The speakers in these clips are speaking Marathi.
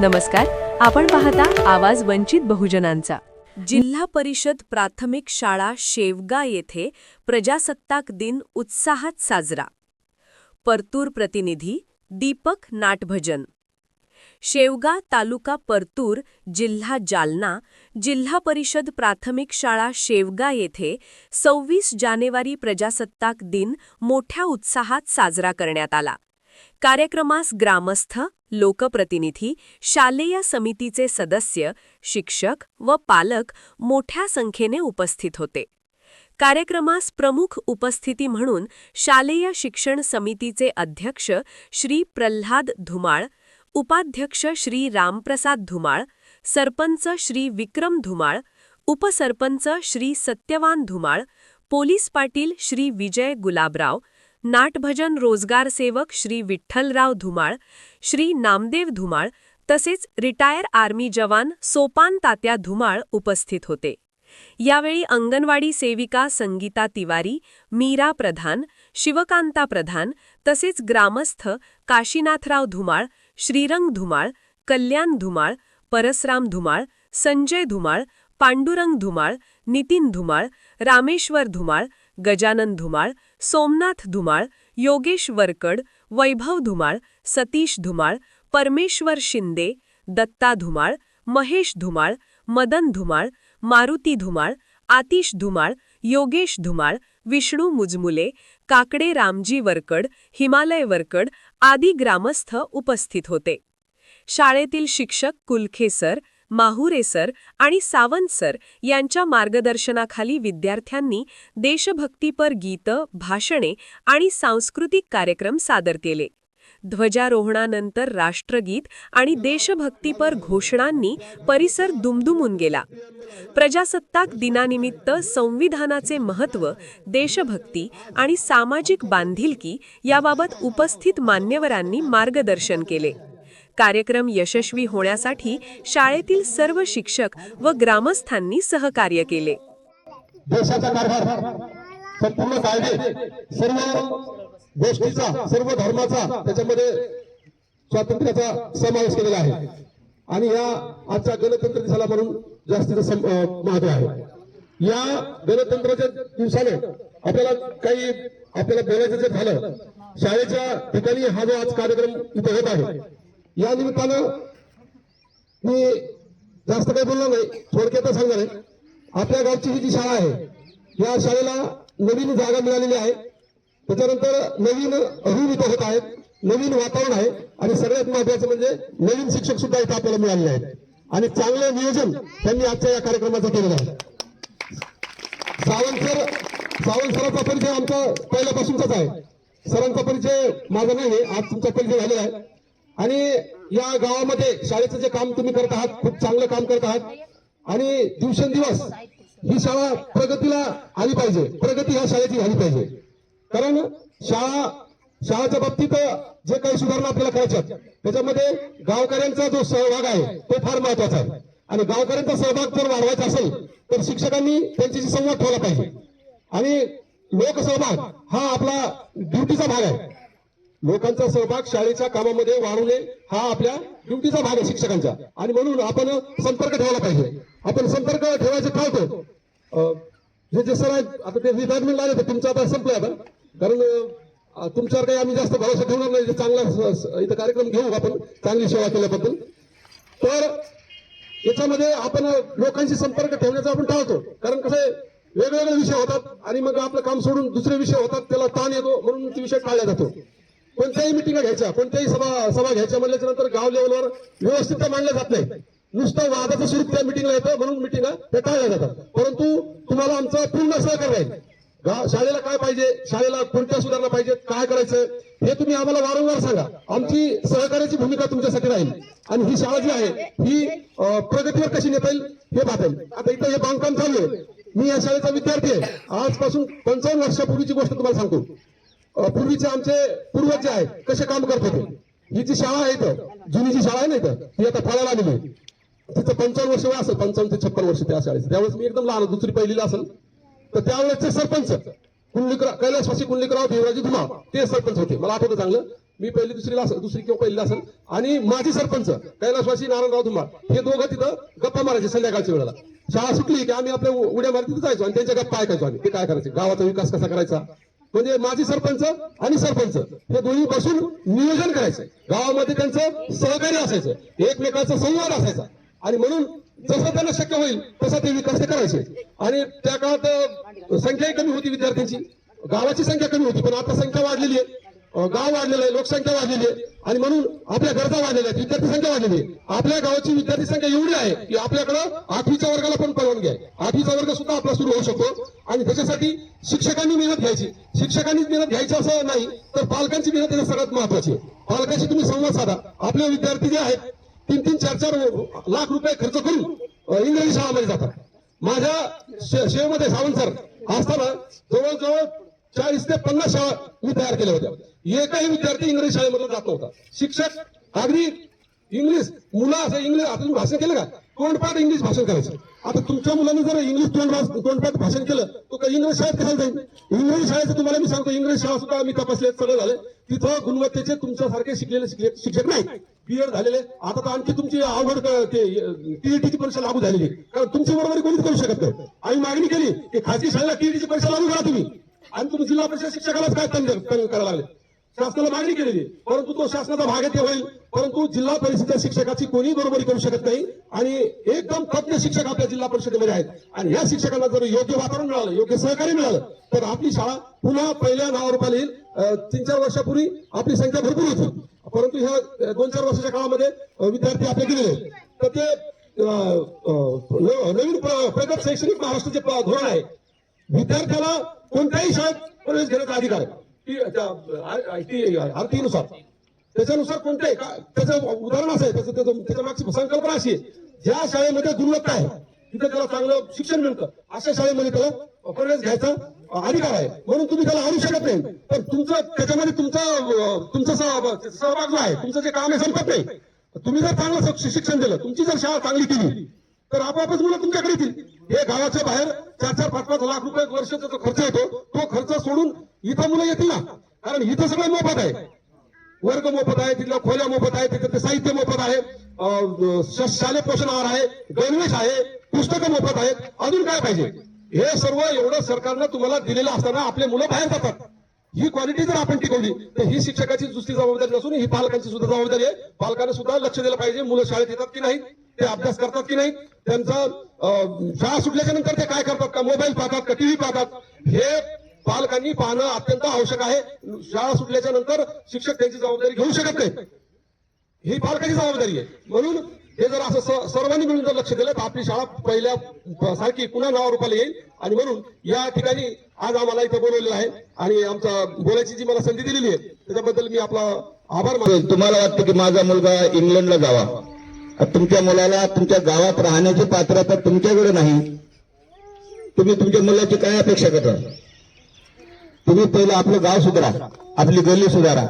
नमस्कार, आपण पाहता आवाज वंचित बहुजनांचा। जिल्हा परिषद प्राथमिक शाळा शेवगा येथे प्रजासत्ताक दिन उत्साहात साजरा। परतूर प्रतिनिधी दीपक नाटभजन। शेवगा तालुका परतूर जिल्हा जालना जिल्हा परिषद प्राथमिक शाळा शेवगा येथे 26 जानेवारी प्रजासत्ताक दिन मोठ्या उत्साहात साजरा करण्यात आला। कार्यक्रमास ग्रामस्थ, लोकप्रतिनिधी, शालेय समितीचे सदस्य, शिक्षक व पालक मोठ्या संख्येने उपस्थित होते। कार्यक्रमास प्रमुख उपस्थिती म्हणून शालेय शिक्षण समितीचे अध्यक्ष श्री प्रल्हाद धुमाळ, उपाध्यक्ष श्री रामप्रसाद धुमाळ, सरपंच श्री विक्रम धुमाळ, उपसरपंच श्री सत्यवान धुमाळ, पोलीस पाटील श्री विजय गुलाबराव, नाटभजन रोजगार सेवक श्री विठ्ठलराव धुमाळ, श्री नामदेव धुमाळ तसेच रिटायर आर्मी जवान सोपान तात्या धुमाळ उपस्थित होते। यावेळी अंगणवाडी सेविका संगीता तिवारी, मीरा प्रधान, शिवकांता प्रधान तसेच ग्रामस्थ काशीनाथराव धुमाळ, श्रीरंग धुमाळ, कल्याण धुमाळ, परसराम धुमाळ, संजय धुमाळ, पांडुरंग धुमाळ, नितीन धुमाळ, रामेश्वर धुमाळ, गजानन धुमाळ, सोमनाथ धुमाळ, योगेश वरकड, वैभव धुमाळ, सतीश धुमाळ, परमेश्वर शिंदे, दत्ता धुमाळ, महेश धुमाळ, मदन धुमाळ, मारुती धुमाळ, आतिश धुमाळ, योगेश धुमाळ, विष्णू मुजमुले, काकडे रामजी वरकड, हिमालय वरकड आदी ग्रामस्थ उपस्थित होते। शाळेतील शिक्षक कुलखे सर, माहुरे सर आणि सावंत सर यांच्या मार्गदर्शनाखाली विद्यार्थ्यांनी देशभक्तीपर गीतं, भाषणे आणि सांस्कृतिक कार्यक्रम सादर केले। ध्वजारोहणानंतर राष्ट्रगीत आणि देशभक्तीपर घोषणांनी परिसर दुमदुमून गेला। प्रजासत्ताक दिनानिमित्त संविधानाचे महत्त्व, देशभक्ती आणि सामाजिक बांधिलकी याबाबत उपस्थित मान्यवरांनी मार्गदर्शन केले। कार्यक्रम यशस्वी होण्यासाठी शाळेतील सर्व शिक्षक व ग्रामस्थांनी सहकार्य केले। देशाचा कारभार, संपूर्ण कायदे, सर्व गोष्टीचा, सर्व धर्माचा त्याच्यामध्ये स्वातंत्र्याचा समावेश केलेला आहे आणि या आजच्या गणतंत्र दिवसाला म्हणून जास्तीचं महत्त्व आहे। या गणतंत्राच्या दिवसाने आपल्याला बोलायचं जर झालं, शाळेच्या ठिकाणी हा जो आज कार्यक्रम इथे होत आहे, या निमित्तानं मी जास्त काही बोलणार नाही, थोडक्यात सांगणार आहे। आपल्या गावची ही जी शाळा आहे, या शाळेला नवीन जागा मिळालेली आहे, त्याच्यानंतर नवीन रूम इथं होत आहेत, नवीन वातावरण आहे आणि सगळ्यात महत्त्वाचं म्हणजे नवीन शिक्षक सुद्धा इथं आपल्याला मिळालेले आहेत आणि चांगलं नियोजन त्यांनी आजच्या या कार्यक्रमाचं केलेलं आहे। सावंत सरांचा परिचय आमचा पहिल्यापासूनचाच आहे, सरांचा परिचय माझा नाही, आज तुमचा परिचय झालेला आहे आणि या गावामध्ये शाळेचं जे काम तुम्ही करत आहात, खूप चांगलं काम करत आहात आणि दिवसेंदिवस ही शाळा प्रगतीला आली पाहिजे, प्रगती ह्या शाळेची झाली पाहिजे। कारण शाळाच्या बाबतीत जे काही सुधारणा आपल्याला करायच्या त्याच्यामध्ये गावकऱ्यांचा जो सहभाग आहे तो फार महत्वाचा आहे आणि गावकऱ्यांचा सहभाग जर वाढवायचा असेल तर शिक्षकांनी त्यांच्याशी संवाद ठेवला पाहिजे आणि लोकसहभाग हा आपला ड्युटीचा भाग आहे। लोकांचा सहभाग शाळेच्या कामामध्ये वाढवणे हा आपल्या ड्युटीचा भाग आहे शिक्षकांचा आणि म्हणून आपण संपर्क ठेवला पाहिजे। आपण संपर्क ठेवायचे ठेवतो। जे सर आहेत आता ते रिटायरमेंट आले तर तुमचं आता संपलं आता, कारण तुमच्यावर काही आम्ही जास्त भरोसा ठेवणार नाही। चांगला इथं कार्यक्रम घेऊ आपण चांगली सेवा केल्याबद्दल, तर याच्यामध्ये आपण लोकांशी संपर्क ठेवण्याचा आपण टाळतो, कारण कसं आहे वेगवेगळे विषय होतात आणि मग आपलं काम सोडून दुसरे विषय होतात, त्याला ताण येतो म्हणून तो विषय टाळला जातो। कोणत्याही मिटिंग घ्यायच्या, कोणत्याही सभा घ्यायच्या म्हणल्याच्या नंतर गाव लेवलवर व्यवस्थित मांडल्या जात नाही, नुसतं वादाचं स्वरूप त्या मिटिंगला येतं म्हणून मिटिंगा त्या टाळल्या जातात। परंतु तुम्हाला आमचं पूर्ण सहकार्य राहील। शाळेला काय पाहिजे, शाळेला कोणत्या सुधारणा पाहिजे, काय करायचं हे तुम्ही आम्हाला वारंवार सांगा। आमची सहकार्याची भूमिका तुमच्यासाठी राहील आणि ही शाळा जी आहे ही प्रगतीवर कशी नेता येईल हे पाहता। आता इथं हे बांधकाम चालू आहे, मी या शाळेचा विद्यार्थी आहे। आजपासून 55 वर्षापूर्वीची गोष्ट तुम्हाला सांगतो। पूर्वीचे आमचे पूर्वज जे आहेत कसे काम करत होते, ही जी शाळा आहे इथं जुनी जी शाळा आहे ना इथं, ही आता फळाला आलेली आहे। तिथं 55 वर्ष वय असेल, 55 ते 56 वर्ष त्या शाळेचं। त्यावेळेस मी एकदम लहान, दुसरी पहिलीला असेल, तर त्यावेळेसचे सरपंच कैलासवासी कुंडलिकराव भिवराजी धुमाळ ते सरपंच होते, मला आठवतं चांगलं। मी पहिली दुसरीला असेल, दुसरी किंवा पहिलीला असेल, आणि माजी सरपंच कैलासवासी नारायणराव धुमाळ हे दोघं तिथं गप्पा मारायचे संध्याकाळच्या वेळेला. शाळा सुटली की आम्ही आपल्या उड्या मारत तिथं जायचो आणि त्यांच्या गप्पा ऐकायचो आम्ही. ते काय करायचे, गावाचा विकास कसा करायचा, म्हणजे माजी सरपंच आणि सरपंच हे दोन्ही बसून नियोजन करायचं. गावामध्ये त्यांचं सहकार्य असायचं, एकमेकांचा संवाद असायचा, आणि म्हणून जसं त्यांना शक्य होईल तसं ते विकास ते करायचे. आणि त्या काळात संख्याही कमी होती विद्यार्थ्यांची, गावाची संख्या कमी होती, पण आता संख्या वाढलेली आहे, गाव वाढलेलं आहे, लोकसंख्या वाढलेली आहे, आणि म्हणून आपल्या गरजा वाढलेल्या आहेत, विद्यार्थी संख्या वाढलेली आहे. आपल्या गावाची विद्यार्थी संख्या एवढी आहे की आपल्याकडं 8वीच्या वर्गाला पण परवानगी आहे. 8वीचा वर्ग सुद्धा आपला सुरू होऊ शकतो, आणि त्याच्यासाठी शिक्षकांनी मेहनत घ्यायची. शिक्षकांनीच मेहनत घ्यायची असं नाही तर पालकांची मेहनत ही सगळ्यात महत्वाची आहे. पालकांशी तुम्ही संवाद साधा. आपले विद्यार्थी जे आहेत 3-3, 4-4 लाख रुपये खर्च करून इंग्रजी शाळामध्ये जातात. माझ्या शेवमध्ये सावंत सर असताना जवळजवळ 40 ते 50 शाळा मी तयार केल्या होत्या. एकही विद्यार्थी इंग्रजी शाळेमधला जात नव्हता. शिक्षक अगदी इंग्लिश मुलं असं इंग्लिश, आता तुम्ही भाषण केलं का तोंडपाठ इंग्लिश भाषण करायचं. आता तुमच्या मुलांनी जर इंग्लिश तोंडपाठ भाषण केलं तो काही इंग्रजी शाळेत कशाला जाईल. इंग्रजी शाळेचं तुम्हाला मी सांगतो, इंग्रजी शाळा सुद्धा मी तपासले, सगळं झालं. तिथं गुणवत्तेचे तुमच्यासारखे शिकलेले शिक्षक नाही, बीएड झालेले. आता तर आणखी तुमची अवघड टीईटीची परीक्षा लागू झालेली आहे, कारण तुमची बरोबरी कोणीच करू शकत नाही. आम्ही मागणी केली की खासगी शाळेला टीईटीची परीक्षा लागू करा तुम्ही, आणि तुम्ही जिल्हा परिषद शिक्षकालाच काय करायला लागले. शासनाला मागणी केलेली, परंतु तो शासनाचा भाग आहे ते होईल, परंतु जिल्हा परिषदेच्या शिक्षकाची कोणी बरोबरी करू शकत नाही. आणि एकदम तज्ञ शिक्षक आपल्या जिल्हा परिषदेमध्ये आहेत, आणि या शिक्षकांना जर योग्य वातावरण मिळालं, योग्य सहकार्य मिळालं तर आपली शाळा पुन्हा पहिल्या नावारूपाला येईल. 3-4 वर्षापूर्वी आपली संख्या भरपूर होती, परंतु ह्या 2-4 वर्षाच्या काळामध्ये विद्यार्थी आपले गेलेले. तर ते नवीन प्रगत शैक्षणिक महाराष्ट्राचे धोरण आहे. विद्यार्थ्याला कोणत्याही शाळेत प्रवेश घेण्याचा अधिकार आहे आरटीनुसार. त्याच्यानुसार कोणत्याही त्याचं उदाहरण असं आहे, त्याच्या मागची संकल्पना अशी आहे, ज्या शाळेमध्ये गुणवत्ता आहे तिथे त्याला चांगलं शिक्षण मिळतं अशा शाळेमध्ये त्याला प्रवेश घ्यायचा अधिकार आहे. म्हणून तुम्ही त्याला आणू शकत नाही, पण त्याच्यामध्ये तुमचा सहभाग जो आहे, तुमचं जे काम आहे संपत नाही. तुम्ही जर चांगलं शिक्षण दिलं, तुमची जर शाळा चांगली केली तर आपोआपच मुलं तुमच्याकडे येतील. हे गावाच्या बाहेर 4-4, 5-5 लाख रुपये वर्षाचा जो खर्च येतो तो खर्च सोडून इथं मुलं येतील ना, कारण इथं सगळं मोफत आहे. वर्ग मोफत आहे, तिथल्या खोल्या मोफत आहे, तिथं ते साहित्य मोफत आहे, शालेय पोषण आहार आहे, गणवेश आहे, पुस्तकं मोफत आहेत. अजून काय पाहिजे. हे सर्व एवढं सरकारनं तुम्हाला दिलेलं असताना आपले मुलं बाहेर जातात. ही क्वालिटी जर आपण टिकवली तर ही शिक्षकाची दुसरी जबाबदारी नसून ही पालकांची सुद्धा जबाबदारी आहे. पालकांना सुद्धा लक्ष दिलं पाहिजे, मुलं शाळेत येतात की नाही, ते अभ्यास करतात की नाही, त्यांचा शाळा सुटल्याच्या नंतर ते काय करतात, का मोबाईल पाहतात का टीव्ही पाहतात, हे पालकांनी पाहणं अत्यंत आवश्यक आहे. शाळा सुटल्याच्या नंतर शिक्षक त्यांची जबाबदारी घेऊ शकत नाही, ही पालकांची जबाबदारी आहे. म्हणून हे जर असं सर्वांनी मिळून जर लक्ष दिलं तर आपली शाळा पहिल्या सारखी पुन्हा नावारूपाला येईल. आणि म्हणून या ठिकाणी आज आम्हाला इथं बोलवलेलं आहे, आणि आमचा बोलायची जी मला संधी दिलेली आहे त्याच्याबद्दल मी आपला आभार मानतो. तुम्हाला वाटतं की माझा मुलगा इंग्लंडला जावा, तुमच्या मुलाला तुमच्या गावात राहण्याची पात्रता तुमच्याकडे नाही, तुम्ही तुमच्या मुलाची काय अपेक्षा करता. तुम्ही पहिलं आपलं गाव सुधारा, आपली गल्ली सुधारा,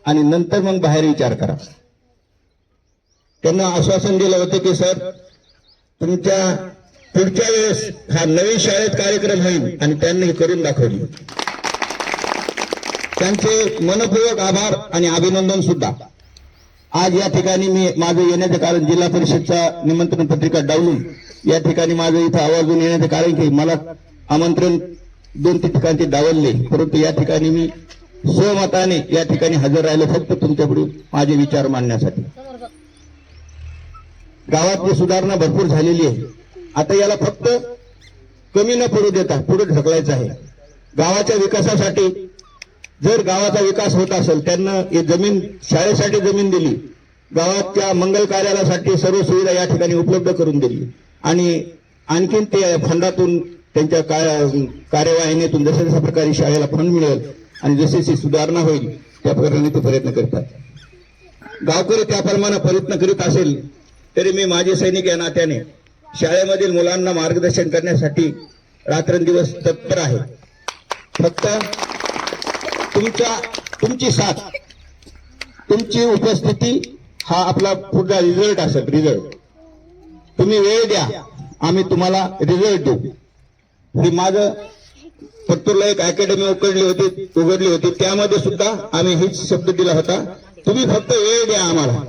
आणि नंतर मग बाहेर विचार करा. त्यांना आश्वासन दिलं होतं की सर तुमच्या पुढच्या वेळेस हा नवीन शाळेत कार्यक्रम होईल, आणि त्यांनी करून दाखवली. त्यांचे मनपूर्वक आभार आणि अभिनंदन सुद्धा. आज या ठिकाणी मी माझं येण्याचं कारण, जिल्हा परिषदचा निमंत्रण पत्रिका डावलून या ठिकाणी माझं इथं आवर्जून येण्याचं कारण की मला आमंत्रण 2-3 ठिकाणी डावलले, परंतु या ठिकाणी मी सहमताने या ठिकाणी हजर राहिलो फक्त तुमच्यापुढे माझे विचार मांडण्यासाठी. गावातली सुधारणा भरपूर झालेली आहे, आता याला फक्त कमी न पडू देता पुढे ढकलायचं आहे. गावाच्या विकासासाठी जर गावाचा विकास होत असेल, त्यांना जमीन शाळेसाठी जमीन दिली, गावाच्या मंगल कार्यालयासाठी सर्व सुविधा या ठिकाणी उपलब्ध करून दिली, आणि आणखीन ते फंडातून त्यांच्या कार्यवाहिनीतून जशा जशा प्रकारे शाळेला फंड मिळेल आणि जशी जशी सुधारणा होईल त्या प्रकारे ते प्रयत्न करतात. गावकरी त्याप्रमाणे प्रयत्न करीत असेल तरी मी माजी सैनिक या नात्याने शाळेमधील मुलांना मार्गदर्शन करण्यासाठी रात्रंदिवस तत्पर आहे. फक्त तुमची साथ, तुमची उपस्थिती हा आपला पुढचा रिझल्ट असेल. रिझल्ट तुम्ही वेळ द्या, आम्ही तुम्हाला रिझल्ट देऊ. हे माझं पत्तूरला एक अकॅडमी उघडली होती त्यामध्ये सुद्धा आम्ही हीच शब्द दिला होता, तुम्ही फक्त वेळ द्या आम्हाला.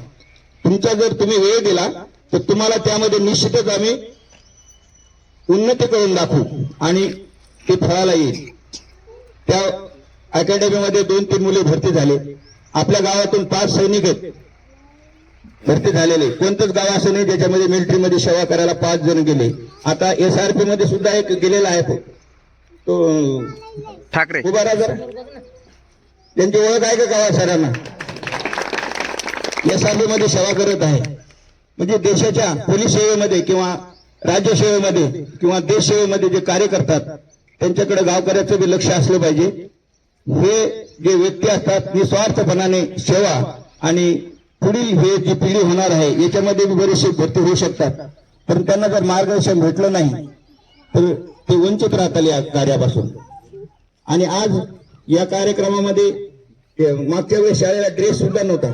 तुमचा जर तुम्ही वेळ दिला तर तुम्हाला त्यामध्ये निश्चितच आम्ही उन्नती करून दाखवू आणि ते फळाला येईल. त्या अकॅडमीमध्ये 2-3 मुले भरती झाले. आपल्या गावातून 5 सैनिक आहेत भरती झालेले. कोणतंच गाव असं नाही ज्याच्यामध्ये मिलिटरीमध्ये सेवा करायला 5 जण गेले. आता SRP मध्ये सुद्धा एक गेलेला आहे तो ठाकरे. उभा राहा जरा, त्यांची ओळख आहे का गावात सरांना? SRP मध्ये सेवा करत आहे. म्हणजे देशाच्या पोलीस सेवेमध्ये किंवा राज्य सेवेमध्ये किंवा देश सेवेमध्ये जे कार्य करतात त्यांच्याकडे गावकऱ्याचं बी लक्ष असलं पाहिजे. हे जे व्यक्ती असतात निस्वार्थपणाने सेवा आणि पुढील हे जी पिढी होणार आहे याच्यामध्ये बरेचसे भरती होऊ शकतात, पण त्यांना जर मार्गदर्शन भेटलं नाही तर ते वंचित राहतात या कार्यापासून. आणि आज या कार्यक्रमामध्ये मागच्या वेळेस शाळेला ड्रेस सुद्धा नव्हता,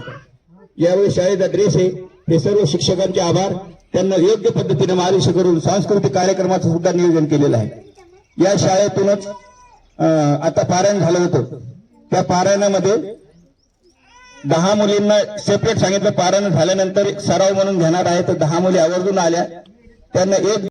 यावेळी शाळेचा ड्रेस आहे. हे सर्व शिक्षकांचे आभार. त्यांना योग्य पद्धतीने मार्गदर्शन करून सांस्कृतिक कार्यक्रमाचं सुद्धा नियोजन केलेलं आहे. या शाळेतूनच आता पारायण झालं होतं. त्या पारायणामध्ये 10 मुलींना सेपरेट सांगितलं, पारायण झाल्यानंतर सराव म्हणून घेणार आहे, तर 10 मुली आवर्जून आल्या. त्यांना एक